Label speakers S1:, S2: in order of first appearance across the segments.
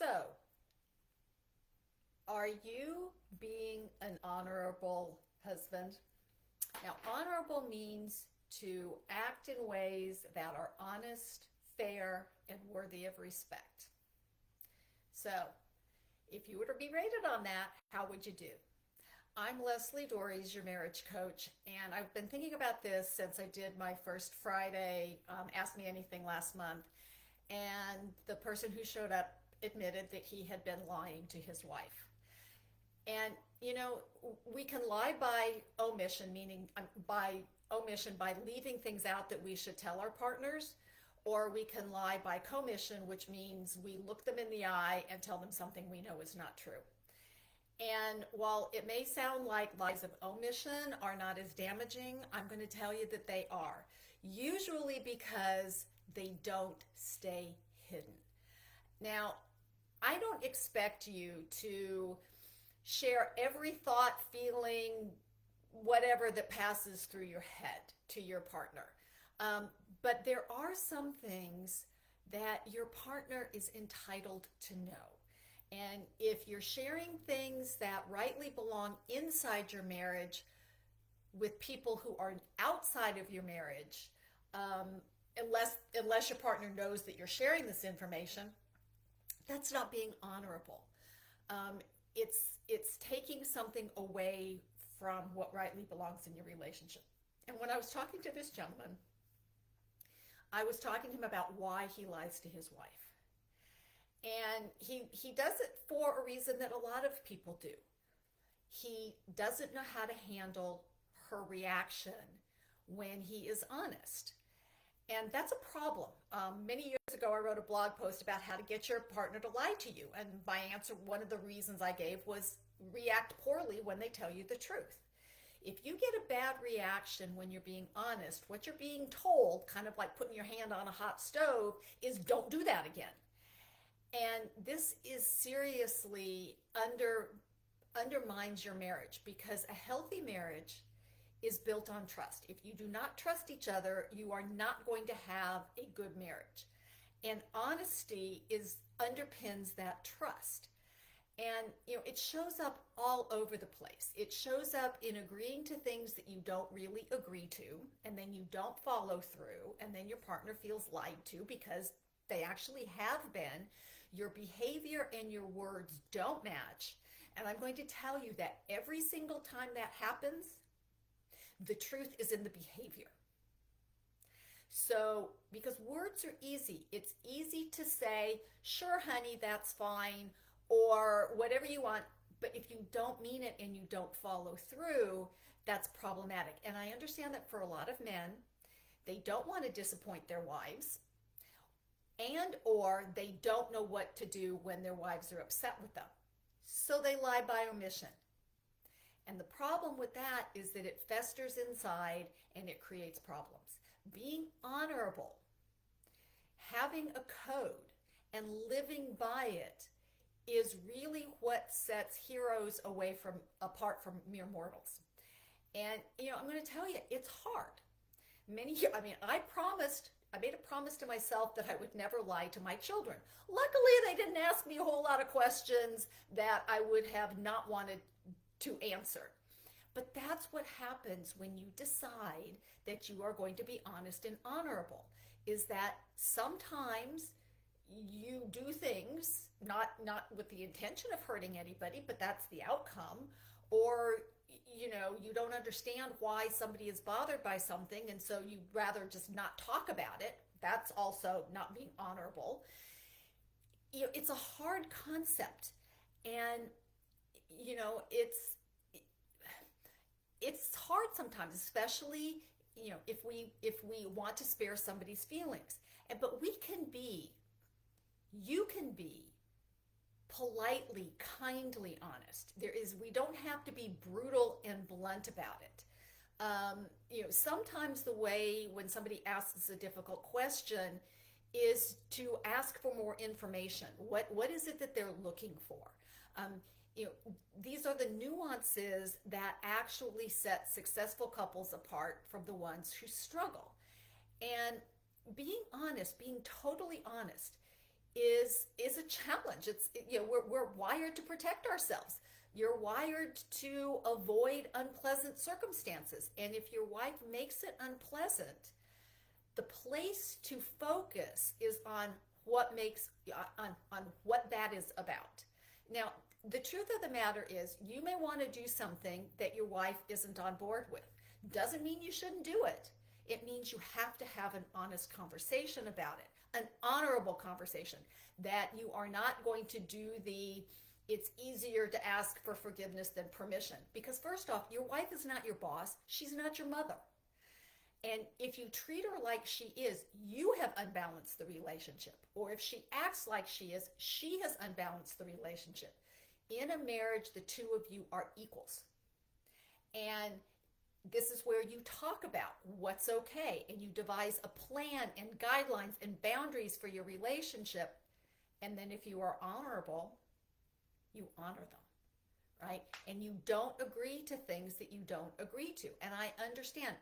S1: So, are you being an honorable husband? Now, honorable means to act in ways that are honest, fair, and worthy of respect. So, if you were to be rated on that, how would you do? I'm Lesli Dories, your marriage coach, and I've been thinking about this since I did my first Friday Ask Me Anything last month. And the person who showed up admitted that he had been lying to his wife. And, we can lie by omission, meaning by leaving things out that we should tell our partners, or we can lie by commission, which means we look them in the eye and tell them something we know is not true. And while it may sound like lies of omission are not as damaging, I'm going to tell you that they are. Usually because they don't stay hidden. Now, I don't expect you to share every thought, feeling, whatever that passes through your head to your partner. But there are some things that your partner is entitled to know. And if you're sharing things that rightly belong inside your marriage with people who are outside of your marriage, unless your partner knows that you're sharing this information, that's not being honorable. It's taking something away from what rightly belongs in your relationship. And when I was talking to this gentleman, I was talking to him about why he lies to his wife. And he does it for a reason that a lot of people do. He doesn't know how to handle her reaction when he is honest. And that's a problem. Many years ago, I wrote a blog post about how to get your partner to lie to you. And my answer, one of the reasons I gave was react poorly when they tell you the truth. If you get a bad reaction when you're being honest, what you're being told, kind of like putting your hand on a hot stove, is don't do that again. And this is seriously undermines your marriage, because a healthy marriage is built on trust. If you do not trust each other, you are not going to have a good marriage. And honesty underpins that trust. And it shows up all over the place. It shows up in agreeing to things that you don't really agree to, and then you don't follow through, and then your partner feels lied to because they actually have been. Your behavior and your words don't match. And I'm going to tell you that every single time that happens, the truth is in the behavior. So, because words are easy, it's easy to say, sure, honey, that's fine, or whatever you want. But if you don't mean it and you don't follow through, that's problematic. And I understand that for a lot of men, they don't want to disappoint their wives, and or they don't know what to do when their wives are upset with them. So they lie by omission. And the problem with that is that it festers inside and it creates problems. Being honorable, having a code, and living by it is really what sets heroes apart from mere mortals. And I'm going to tell you, it's hard. I made a promise to myself that I would never lie to my children. Luckily, they didn't ask me a whole lot of questions that I would have not wanted to answer. But that's what happens when you decide that you are going to be honest and honorable, is that sometimes you do things not with the intention of hurting anybody, but that's the outcome. Or you don't understand why somebody is bothered by something, and so you'd rather just not talk about it. That's also not being honorable. It's a hard concept, and it's hard sometimes, especially if we want to spare somebody's feelings. But you can be politely, kindly honest. We don't have to be brutal and blunt about it. Sometimes the way when somebody asks a difficult question is to ask for more information. What is it that they're looking for? These are the nuances that actually set successful couples apart from the ones who struggle. And being honest, being totally honest, is a challenge. We're wired to protect ourselves. You're wired to avoid unpleasant circumstances. And if your wife makes it unpleasant, the place to focus is on what that is about. Now, the truth of the matter is, you may want to do something that your wife isn't on board with. Doesn't mean you shouldn't do it. It means you have to have an honest conversation about it, an honorable conversation, that you are not going to do it's easier to ask for forgiveness than permission. Because first off, your wife is not your boss. She's not your mother. And if you treat her like she is, you have unbalanced the relationship. Or if she acts like she is, she has unbalanced the relationship. In a marriage, the two of you are equals. And this is where you talk about what's okay, and you devise a plan and guidelines and boundaries for your relationship. And then if you are honorable, you honor them, right? And you don't agree to things that you don't agree to. And I understand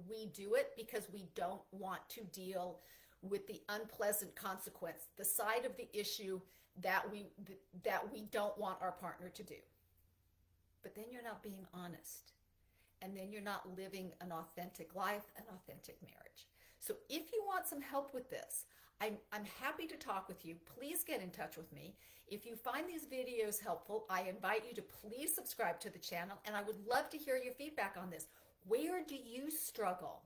S1: we do it because we don't want to deal with the unpleasant consequence, the side of the issue that we don't want our partner to do. But then you're not being honest. And then you're not living an authentic life, an authentic marriage. So if you want some help with this, I'm happy to talk with you. Please get in touch with me. If you find these videos helpful, I invite you to please subscribe to the channel, and I would love to hear your feedback on this. Where do you struggle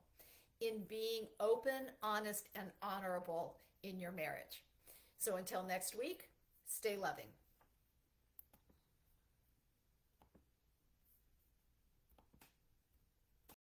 S1: in being open, honest, and honorable in your marriage? So until next week, stay loving.